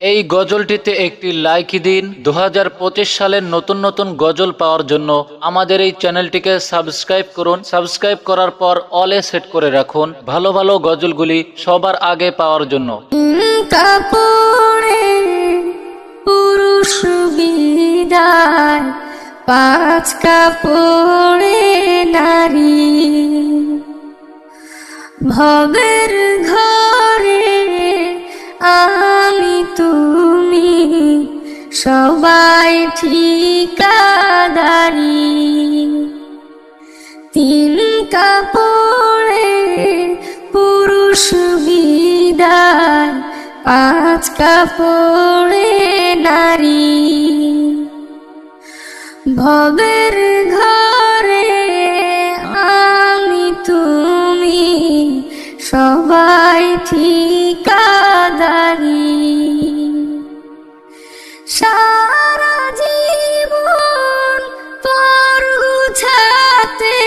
এই গজলটিতে একটি লাইক দিন। 2025 সালের নতুন নতুন গজল পাওয়ার জন্য আমাদের এই চ্যানেলটিকে সাবস্ক্রাইব করুন। সাবস্ক্রাইব করার পর অলে সেট করে রাখুন ভালো ভালো গজলগুলি সবার আগে পাওয়ার জন্য। কাপড়ে পুরুষ বিদায়, পাঁচ কাপড়ে নারী। ভবের ঘরে আমি তুমি সবাই ঠিকাদারি। তিন কাপড়ে পুরুষ বিদায়, পাঁচ কাপড়ে নারী। ভবের ঘরে আমি তুমি সবাই ঠিকাদারি। সারা জীবন পর গুছাতে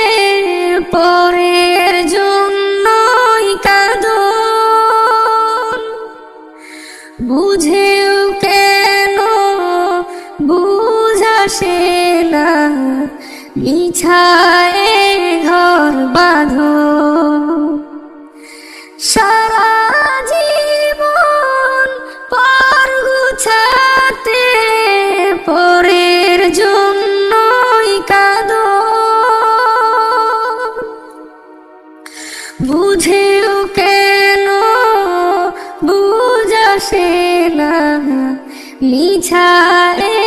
পরের জন্যই কাঁদন। বুঝেও কেন বুঝাসে না, বিছায়ে ঘর বাঁধো। সারা জীবন পর গুছাতে পরের জন্যই কাঁদো। বুঝেও কেন বুঝাসে না, বিছায়ে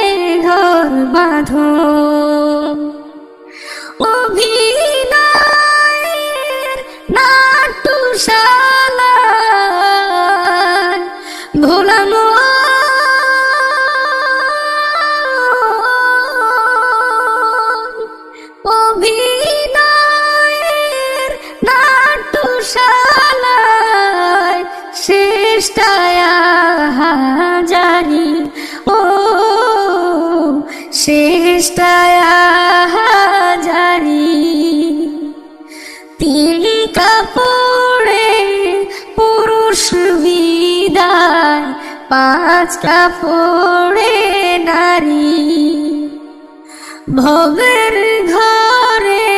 ঘর বাঁধো। অভিনয়ের নাট্যশালায় ভোলানো অভিনয়ের নাট্যশালায় শেষটায়া হাজারি। ও শেষটায়া হাজারি। তিন কাপড়ে পুরুষ বিদায়, পাঁচ কাপড়ে নারী। ভবের ঘরে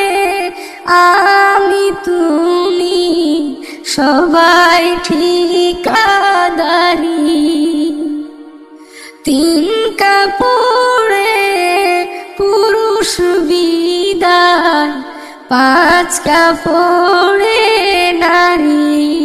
আমি তুমি সবাই ঠিকাদারি। তিন কাপড়ে পুরুষ বিদায়, পাঁচ কাপড়ে নারী।